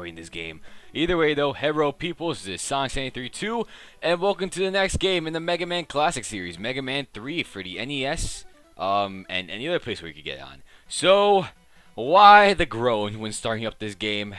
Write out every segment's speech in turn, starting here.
enjoying this game. Either way though, hello peoples, this is Sonic732, and welcome to the next game in the Mega Man Classic series, Mega Man 3 for the NES, and any other place where you could get on. So, why the groan when starting up this game?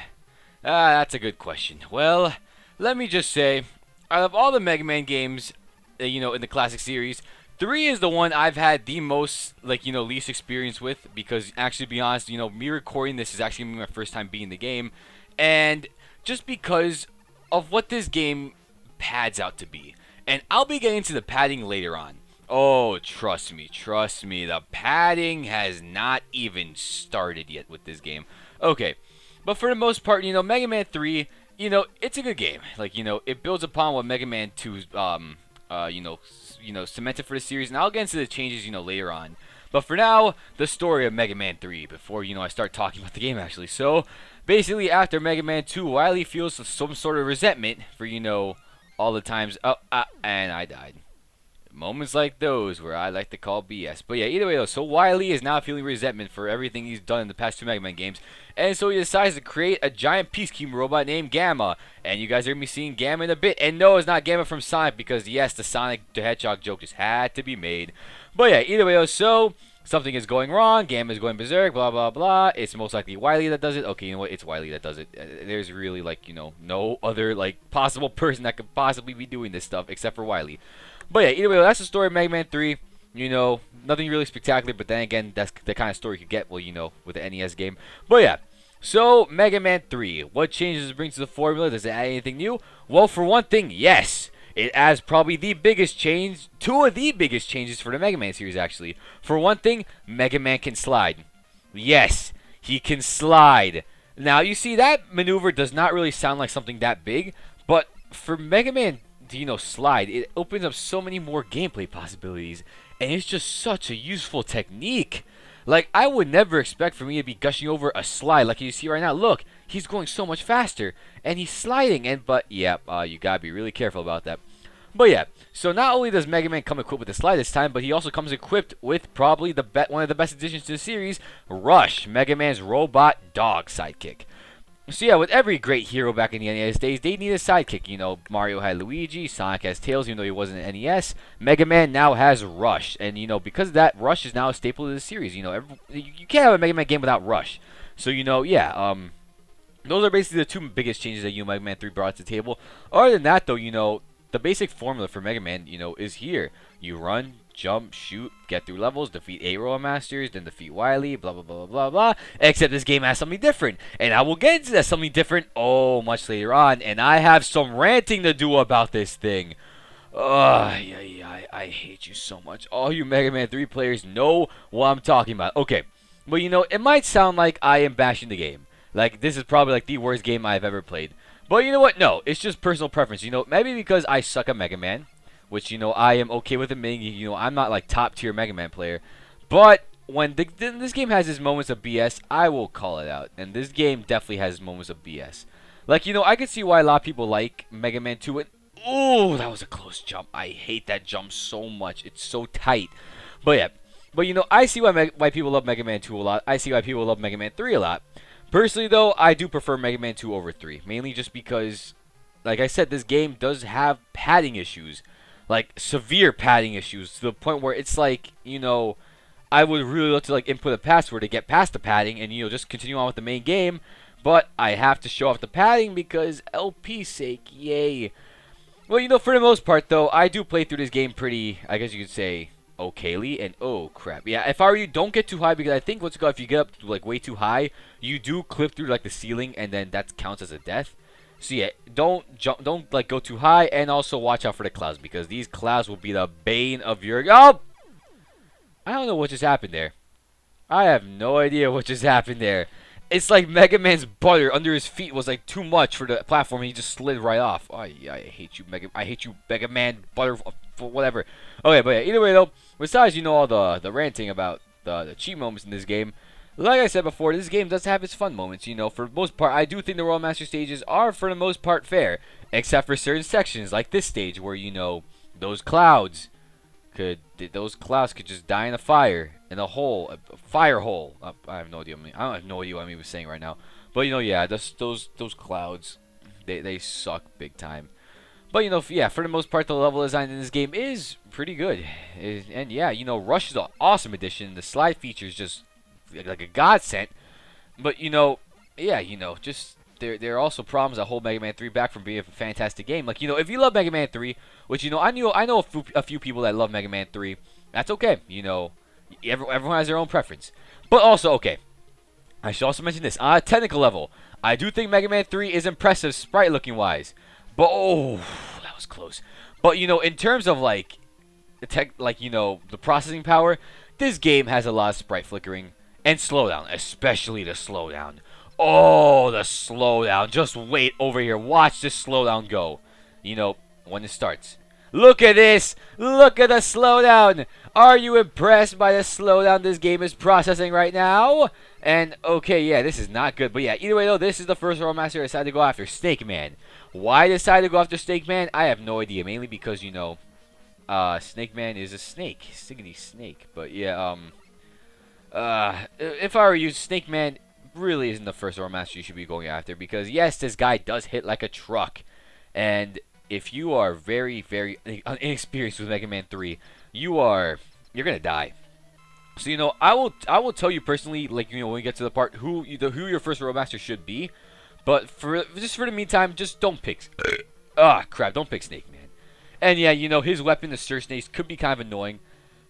That's a good question. Well, let me just say, out of all the Mega Man games, in the Classic series, 3 is the one I've had the most, least experience with, because actually, to be honest, me recording this is actually gonna be my first time beating the game, and just because of what this game pads out to be. And I'll be getting to the padding later on. Oh, trust me, the padding has not even started yet with this game. Okay, but for the most part, Mega Man 3, it's a good game. It builds upon what Mega Man 2, cemented for the series, and I'll get into the changes, later on. But for now, the story of Mega Man 3, before, I start talking about the game, actually. So, basically, after Mega Man 2, Wily feels some sort of resentment for, all the times, and I died. Moments like those where I like to call BS. But yeah, either way though, so Wily is now feeling resentment for everything he's done in the past 2 Mega Man games. And so he decides to create a giant peacekeeper robot named Gamma. And you guys are going to be seeing Gamma in a bit. And no, it's not Gamma from Sonic, because yes, the Sonic the Hedgehog joke just had to be made. But yeah, either way though, so something is going wrong, Gamma is going berserk, blah blah blah. It's most likely Wily that does it. Okay, you know what, it's Wily that does it. There's really no other possible person that could possibly be doing this stuff except for Wily. But yeah, either way, that's the story of Mega Man 3. Nothing really spectacular, but then again, that's the kind of story you could get, with the NES game. But yeah, so Mega Man 3. What changes does it bring to the formula? Does it add anything new? Well, for one thing, yes. It adds probably the biggest change, 2 of the biggest changes for the Mega Man series, actually. For one thing, Mega Man can slide. Yes, he can slide. Now, you see, that maneuver does not really sound like something that big, but for Mega Man to slide, it opens up so many more gameplay possibilities, and it's just such a useful technique. I would never expect for me to be gushing over a slide like you see right now. Look, he's going so much faster, and he's sliding, but yeah, you gotta be really careful about that. But yeah, so not only does Mega Man come equipped with the slide this time, but he also comes equipped with probably one of the best additions to the series, Rush, Mega Man's robot dog sidekick. So yeah, with every great hero back in the NES days, they need a sidekick. Mario had Luigi, Sonic has Tails, even though he wasn't an NES. Mega Man now has Rush, and because of that, Rush is now a staple of the series. You can't have a Mega Man game without Rush. So yeah, those are basically the 2 biggest changes that Mega Man 3 brought to the table. Other than that, though, the basic formula for Mega Man, is here. You run, jump, shoot, get through levels, defeat 8 Robot Masters, then defeat Wily, blah, blah, blah, blah, blah. Except this game has something different. And I will get into that something different, much later on. And I have some ranting to do about this thing. I hate you so much. All you Mega Man 3 players know what I'm talking about. Okay, but it might sound like I am bashing the game. This is probably the worst game I've ever played. But you know what? No, it's just personal preference. Maybe because I suck at Mega Man, which, I am okay with admitting, I'm not, top tier Mega Man player. But when this game has its moments of BS, I will call it out. And this game definitely has moments of BS. I could see why a lot of people like Mega Man 2. And, ooh, that was a close jump. I hate that jump so much. It's so tight. But yeah. But, I see why people love Mega Man 2 a lot. I see why people love Mega Man 3 a lot. Personally, though, I do prefer Mega Man 2 over 3. Mainly just because, like I said, this game does have padding issues. Severe padding issues, to the point where it's I would really love to input a password to get past the padding and just continue on with the main game, but I have to show off the padding because LP's sake, yay. Well, for the most part though, I do play through this game pretty, I guess you could say, okayly. And oh crap, yeah, if I were you, don't get too high, because I think if you get up to way too high, you do clip through the ceiling, and then that counts as a death. So yeah, don't go too high, and also watch out for the clouds, because these clouds will be the bane of your... Oh! I don't know what just happened there. I have no idea what just happened there. It's like Mega Man's butter under his feet was too much for the platform, and he just slid right off. Oh, yeah, I hate you, Mega Man butter, for whatever. Okay, but yeah, either way though, besides all the ranting about the cheat moments in this game, like I said before, this game does have its fun moments. For the most part, I do think the Royal Master stages are, for the most part, fair. Except for certain sections, like this stage, where, those clouds could just die in a fire, in a hole, a fire hole. I have no idea. I don't have no idea what I'm even saying right now. But yeah, those clouds, they suck big time. But yeah, for the most part, the level design in this game is pretty good. And yeah, Rush is an awesome addition. The slide feature is just like a godsend. But yeah, just there are also problems that hold Mega Man 3 back from being a fantastic game. Like if you love Mega Man 3, which I know a few people that love Mega Man 3. That's okay. Everyone has their own preference. But also, okay, I should also mention this. On a technical level, I do think Mega Man 3 is impressive sprite looking wise. But oh, that was close. But in terms of like the processing power, this game has a lot of sprite flickering and slowdown, especially the slowdown. Oh, the slowdown. Just wait over here. Watch this slowdown go. When it starts. Look at this. Look at the slowdown. Are you impressed by the slowdown this game is processing right now? And, okay, yeah, this is not good. But, yeah, either way, though, this is the first Rollmaster I decided to go after, Snake Man. Why I decided to go after Snake Man? I have no idea. Mainly because, Snake Man is a snake. Siggity snake. But, yeah, if I were you, Snake Man really isn't the first Rollmaster you should be going after. Because, yes, this guy does hit like a truck. And if you are very, very inexperienced with Mega Man 3, you're gonna die. So I will tell you personally, like when we get to the part who your first Rollmaster should be, but for the meantime, just don't pick. Don't pick Snake Man. And yeah, his weapon, the Sir Snakes, could be kind of annoying.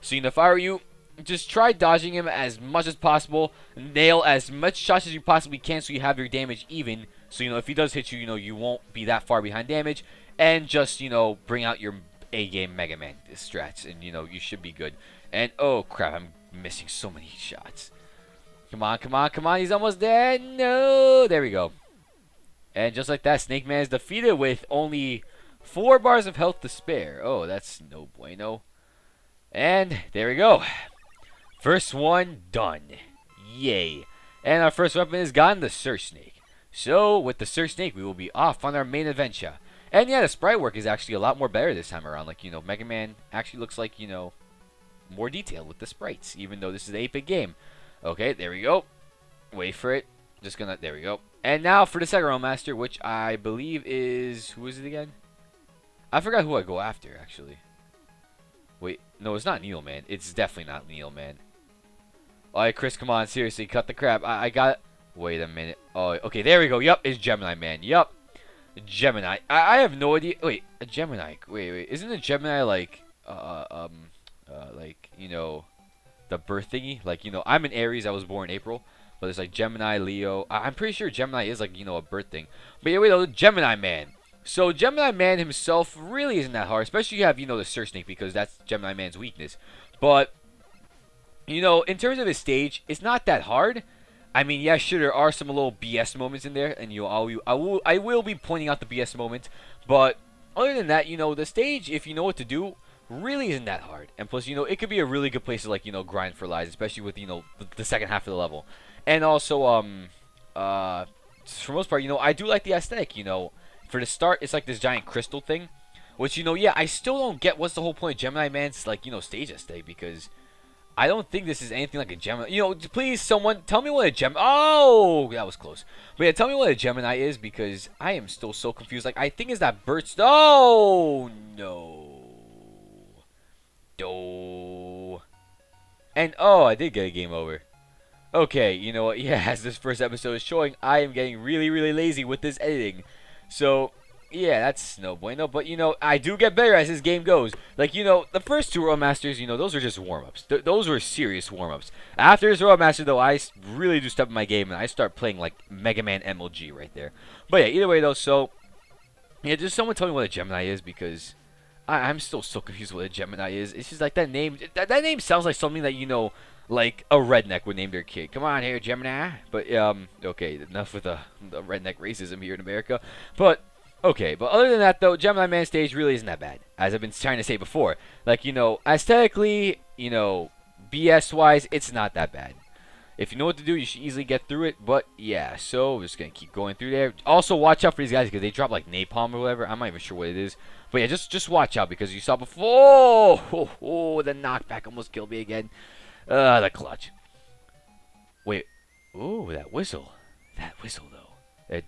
So if I were you, just try dodging him as much as possible. Nail as much shots as you possibly can, so you have your damage even. So if he does hit you, you won't be that far behind damage. And just bring out your A-game Mega Man strats, and you should be good. And oh crap, I'm missing so many shots. Come on, come on, come on! He's almost there. No, there we go. And just like that, Snake Man is defeated with only 4 bars of health to spare. Oh, that's no bueno. And there we go. First one done. Yay. And our first weapon is gone, the Sir Snake. So, with the Sir Snake, we will be off on our main adventure. And yeah, the sprite work is actually a lot more better this time around. Like, Mega Man actually looks like, more detailed with the sprites, even though this is an 8-bit game. Okay, there we go. Wait for it. There we go. And now for the second Rollmaster, which I believe is, who is it again? I forgot who I go after, actually. Wait, no, it's not Neil Man. It's definitely not Neil Man. Alright, Chris, come on, seriously, cut the crap. I got, wait a minute. Oh, okay, there we go. Yup, it's Gemini Man. Yup. Gemini. I have no idea. Wait, a Gemini. Wait. Isn't a Gemini like, the birth thingy? Like, I'm an Aries. I was born in April. But there's like Gemini, Leo. I'm pretty sure Gemini is like, a birth thing. But yeah, wait, the Gemini Man. So Gemini Man himself really isn't that hard. Especially you have, the Sir Snake, because that's Gemini Man's weakness. But, in terms of his stage, it's not that hard. I mean, yeah, sure, there are some little BS moments in there, and I will be pointing out the BS moments. But other than that, the stage, if you know what to do, really isn't that hard. And plus, it could be a really good place to like, grind for lives, especially with the second half of the level. And also, for most part, I do like the aesthetic. For the start, it's like this giant crystal thing, which yeah, I still don't get what's the whole point of Gemini Man's like stage aesthetic, because I don't think this is anything like a Gemini. Please, someone tell me what a Gemini. Oh, that was close. But yeah, tell me what a Gemini is, because I am still so confused. Like, I think it's that burst. Oh no. No. And oh, I did get a game over. Okay, you know what? Yeah, as this first episode is showing, I am getting really, really lazy with this editing. So yeah, that's no bueno. But, I do get better as this game goes. Like, the first 2 Rollmasters, those are just warm-ups. Those were serious warm-ups. After this Rollmaster, though, I really do step up my game, and I start playing, like, Mega Man MLG right there. But, yeah, either way, though, so, yeah, just someone tell me what a Gemini is, because I'm still so confused what a Gemini is. It's just, like, that name, that name sounds like something that, like, a redneck would name their kid. Come on here, Gemini. But, okay, enough with the redneck racism here in America. But, okay, but other than that, though, Gemini Man stage really isn't that bad, as I've been trying to say before. Like, aesthetically, BS-wise, it's not that bad. If you know what to do, you should easily get through it. But, yeah, so we're just going to keep going through there. Also, watch out for these guys, because they drop, like, napalm or whatever. I'm not even sure what it is. But, yeah, just watch out, because you saw before. Oh, the knockback almost killed me again. The clutch. Wait. Ooh, that whistle. That whistle, though.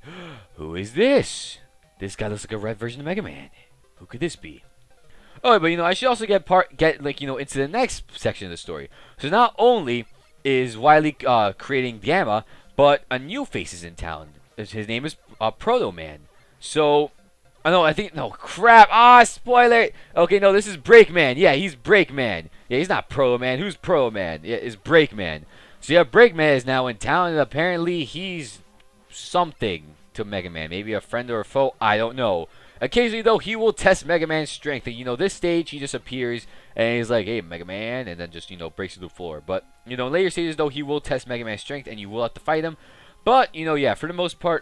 Who is this? This guy looks like a red version of Mega Man. Who could this be? Oh, but I should also get into the next section of the story. So not only is Wily creating Gamma, but a new face is in town. His name is Proto Man. So, no, crap. Spoiler. Okay, no, this is Breakman. Yeah, he's Breakman. Yeah, he's not Proto Man. Who's Proto Man? Yeah, it's Breakman. So yeah, Breakman is now in town, and apparently he's something to Mega Man. Maybe a friend or a foe. I don't know. Occasionally, though, he will test Mega Man's strength. And, this stage, he just appears, and he's like, hey, Mega Man, and then just, breaks through the floor. But, later stages, though, he will test Mega Man's strength, and you will have to fight him. But, yeah, for the most part,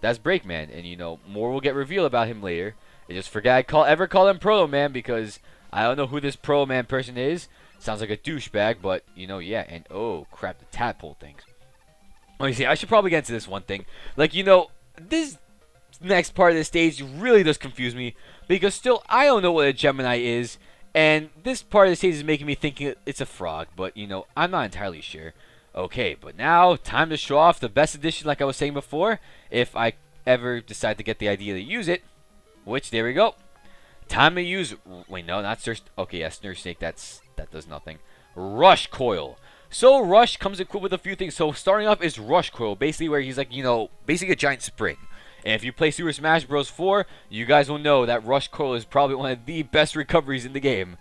that's Breakman. And, more will get revealed about him later. I just forgot I ever call him Proto Man, because I don't know who this Proto Man person is. Sounds like a douchebag, but, yeah. And, oh, crap, the tadpole things. Let me see, I should probably get into this one thing. Like, this next part of the stage really does confuse me, because still I don't know what a Gemini is, and this part of the stage is making me think it's a frog, but I'm not entirely sure. Okay, but now time to show off the best edition, like I was saying before, if I ever decide to get the idea to use it, which there we go. Time to use, wait, no, not Sir, okay, yes, Nurse Snake, that does nothing. Rush Coil. So Rush comes equipped with a few things. So starting off is Rush Coil, basically where he's like, basically a giant spring. And if you play Super Smash Bros. 4, you guys will know that Rush Coil is probably one of the best recoveries in the game.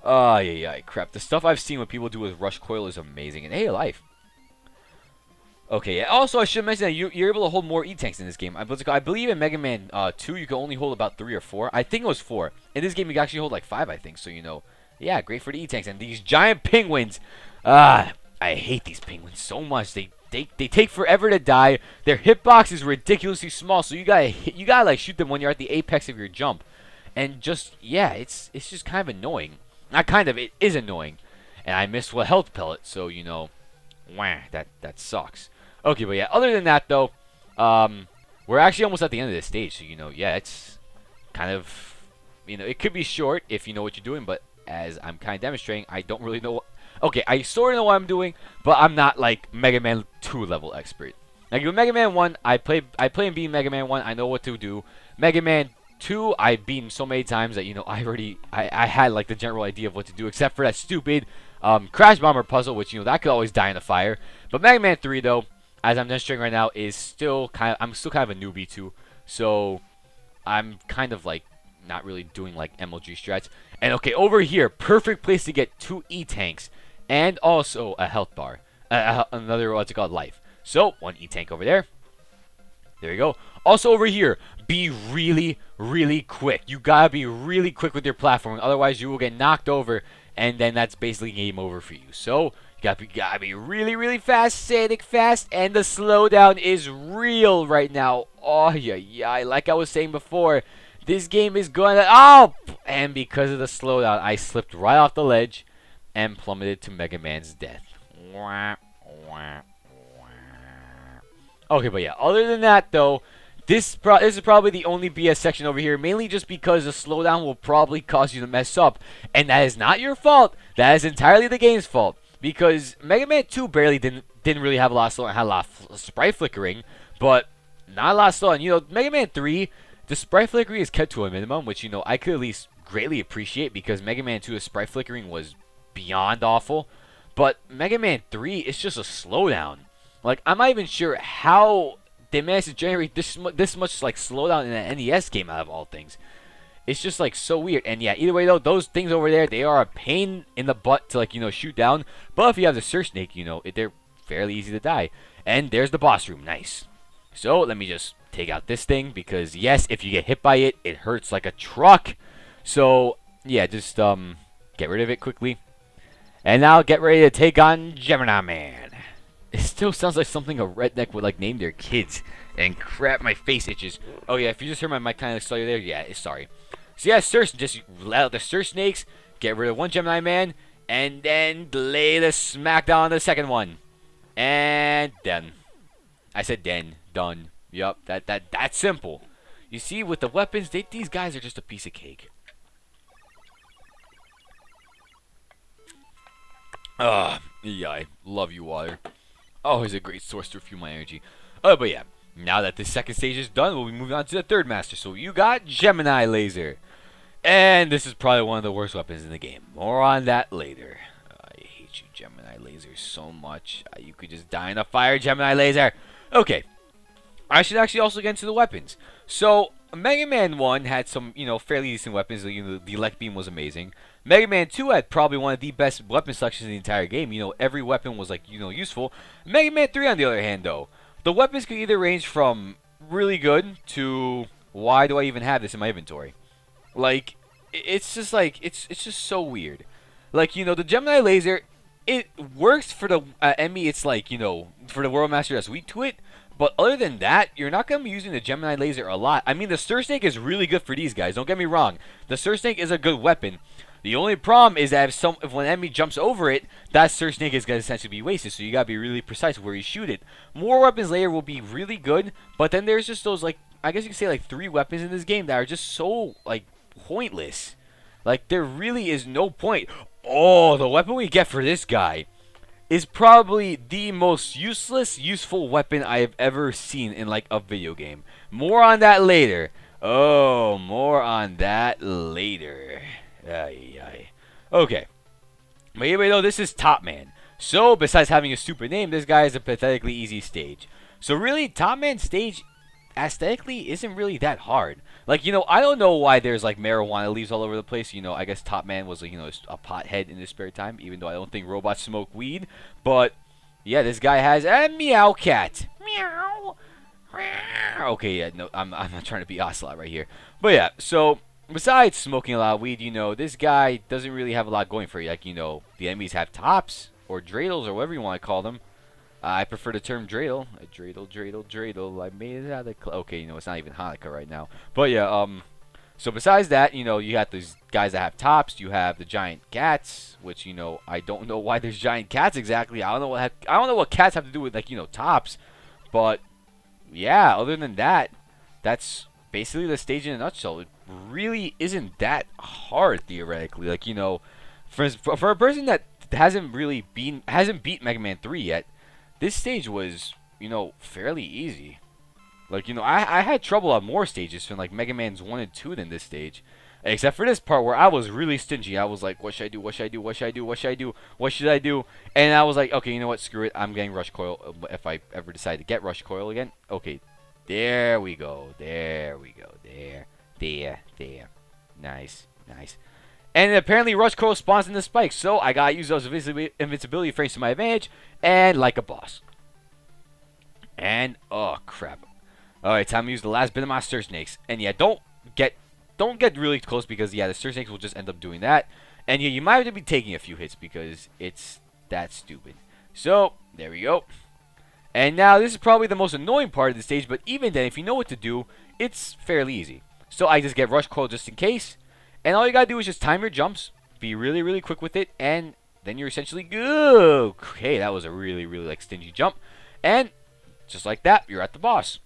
Yeah, crap. The stuff I've seen what people do with Rush Coil is amazing. And hey, life. Okay, yeah. Also, I should mention that you're able to hold more E-Tanks in this game. I believe in Mega Man 2, you can only hold about 3 or 4. I think it was 4. In this game, you can actually hold like 5, I think. So, yeah, great for the E-Tanks. And these giant penguins. I hate these penguins so much. They take forever to die. Their hitbox is ridiculously small, so you gotta like shoot them when you're at the apex of your jump. And just yeah, it's just kind of annoying. Not kind of, it is annoying. And I missed a health pellet, so wah, that sucks. Okay, but yeah, other than that though, we're actually almost at the end of this stage, so yeah, it's kind of it could be short if you know what you're doing, but as I'm kind of demonstrating, I don't really know. Okay, I sort of know what I'm doing, but I'm not like Mega Man 2 level expert. Like with Mega Man 1, I play and beat Mega Man 1. I know what to do. Mega Man 2, I've beaten so many times that I had like the general idea of what to do, except for that stupid Crash Bomber puzzle, which that could always die in the fire. But Mega Man 3 though, as I'm demonstrating right now, is still I'm still kind of a newbie too. So I'm kind of like not really doing like MLG strats. And okay, over here, perfect place to get 2 E-Tanks. And also a health bar. Another, what's it called, life. So, 1 E-Tank over there. There you go. Also over here, be really, really quick. You gotta be really quick with your platforming. Otherwise, you will get knocked over. And then that's basically game over for you. So, you gotta be really, really fast. Sonic fast. And the slowdown is real right now. Oh, yeah. Like I was saying before, this game is gonna... Oh! And because of the slowdown, I slipped right off the ledge and plummeted to Mega Man's death. Okay, but yeah, other than that, though, this is probably the only BS section over here, mainly just because the slowdown will probably cause you to mess up. And that is not your fault. That is entirely the game's fault. Because Mega Man 2 didn't really have a lot of slowdown. It had a lot of sprite flickering, but not a lot of slowdown. Mega Man 3, the sprite flickering is kept to a minimum, which, I could at least greatly appreciate, because Mega Man 2's sprite flickering was beyond awful. But Mega Man 3 is just a slowdown. Like, I'm not even sure how they managed to generate this much like slowdown in an NES game out of all things. It's just like so weird. And yeah, either way though, those things over there, they are a pain in the butt to like shoot down. But if you have the Sir Snake, they're fairly easy to die. And there's the boss room. Nice. So let me just take out this thing, because yes, if you get hit by it, it hurts like a truck. So yeah, just get rid of it quickly. And now get ready to take on Gemini Man. It still sounds like something a redneck would like name their kids. And crap, my face itches. Oh yeah, if you just heard my mic kind of slow there, yeah, sorry. So yeah, just let out the Sir Snakes, get rid of one Gemini Man, and then lay the smackdown on the second one. And done. I said then, done. Yup, that's simple. You see, with the weapons, these guys are just a piece of cake. Yeah, I love you, water. Always a great source to refuel my energy. Oh, but yeah, now that the second stage is done, we'll be moving on to the third master. So you got Gemini Laser. And this is probably one of the worst weapons in the game. More on that later. I hate you, Gemini Laser, so much. You could just die in a fire, Gemini Laser. Okay, I should actually also get into the weapons. So, Mega Man 1 had some, fairly decent weapons. The Elect Beam was amazing. Mega Man 2 had probably one of the best weapon selections in the entire game. Every weapon was, useful. Mega Man 3, on the other hand, though, the weapons could either range from really good to why do I even have this in my inventory? Like, it's just it's just so weird. Like, the Gemini Laser, it works for the enemy. It's like, for the World Master that's weak to it. But other than that, you're not going to be using the Gemini Laser a lot. I mean, the Stir Snake is really good for these guys. Don't get me wrong. The Stir Snake is a good weapon. The only problem is that if when an enemy jumps over it, that Stir Snake is going to essentially be wasted. So you got to be really precise where you shoot it. More weapons later will be really good. But then there's just those, I guess you could say, 3 weapons in this game that are just so, pointless. There really is no point. Oh, the weapon we get for this guy is probably the most useful weapon I have ever seen in, a video game. More on that later. Oh, more on that later. Ay, ay. Okay. But anyway, though, this is Top Man. So, besides having a stupid name, this guy is a pathetically easy stage. So, really, Top Man stage aesthetically isn't really that hard. I don't know why there's marijuana leaves all over the place. I guess Top Man was a pothead in his spare time, even though I don't think robots smoke weed. But yeah, this guy has a meow cat. Meow. Okay, yeah, no, I'm not trying to be Ocelot right here. But yeah, so besides smoking a lot of weed, this guy doesn't really have a lot going for you. The enemies have tops or dreidels or whatever you want to call them. I prefer the term dreidel. Dreidel. I made it out of okay, it's not even Hanukkah right now. But yeah, so besides that, you got these guys that have tops. You have the giant cats, which I don't know why there's giant cats exactly. I don't know what cats have to do with tops. But yeah, other than that, that's basically the stage in a nutshell. It really isn't that hard theoretically. For a person that hasn't beat Mega Man 3 yet. This stage was, fairly easy. I had trouble on more stages from, Mega Man's 1 and 2 than this stage. Except for this part where I was really stingy. I was like, what should I do? What should I do? What should I do? What should I do? What should I do? And I was like, okay, you know what? Screw it. I'm getting Rush Coil if I ever decide to get Rush Coil again. Okay, there we go. There we go. There. Nice. And apparently Rush Coil spawns in the spikes, so I gotta use those invincibility frames to my advantage, and like a boss. And, oh crap. Alright, time to use the last bit of my Stir Snakes. And yeah, don't get really close because, yeah, the Stir Snakes will just end up doing that. And yeah, you might have to be taking a few hits because it's that stupid. So, there we go. And now, this is probably the most annoying part of the stage, but even then, if you know what to do, it's fairly easy. So I just get Rush Coil just in case. And all you gotta do is just time your jumps, be really, really quick with it, and then you're essentially good. Okay, that was a really, really stingy jump. And just like that, you're at the boss.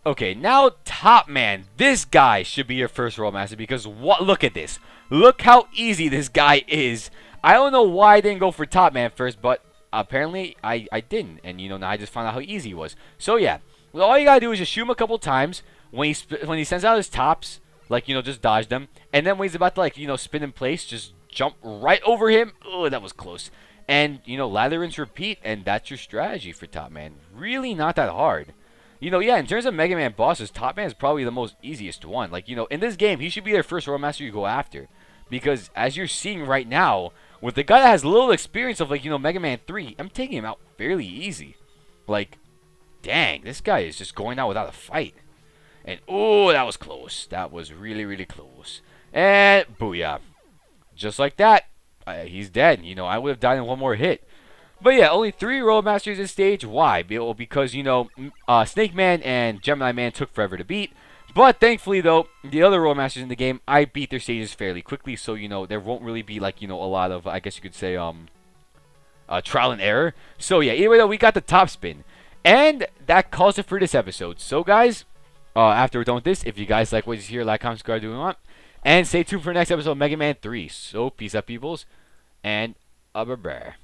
Okay, now Top Man. This guy should be your first World Master because look at this. Look how easy this guy is. I don't know why I didn't go for Top Man first, but apparently I didn't. And now I just found out how easy he was. So yeah, well, all you gotta do is just shoot him a couple times. When he sends out his tops, just dodge them. And then when he's about to, spin in place, just jump right over him. Oh, that was close. And, lather, rinse, repeat. And that's your strategy for Top Man. Really not that hard. Yeah, in terms of Mega Man bosses, Top Man is probably the most easiest one. In this game, he should be their first World Master you go after. Because, as you're seeing right now, with the guy that has little experience of, Mega Man 3, I'm taking him out fairly easy. Dang, this guy is just going out without a fight. And, oh, that was close. That was really, really close. And, booyah. Just like that, he's dead. I would have died in one more hit. But yeah, only 3 Road Masters this stage. Why? Well, because, Snake Man and Gemini Man took forever to beat. But thankfully, though, the other Road Masters in the game, I beat their stages fairly quickly. So, there won't really be, a lot of, I guess you could say, trial and error. So, yeah, anyway, though, we got the top spin. And that calls it for this episode. So, guys, after we're done with this, if you guys like what you hear, like, comment, subscribe, do what you want. And stay tuned for the next episode of Mega Man 3. So, peace out, peoples. And, bye-bye.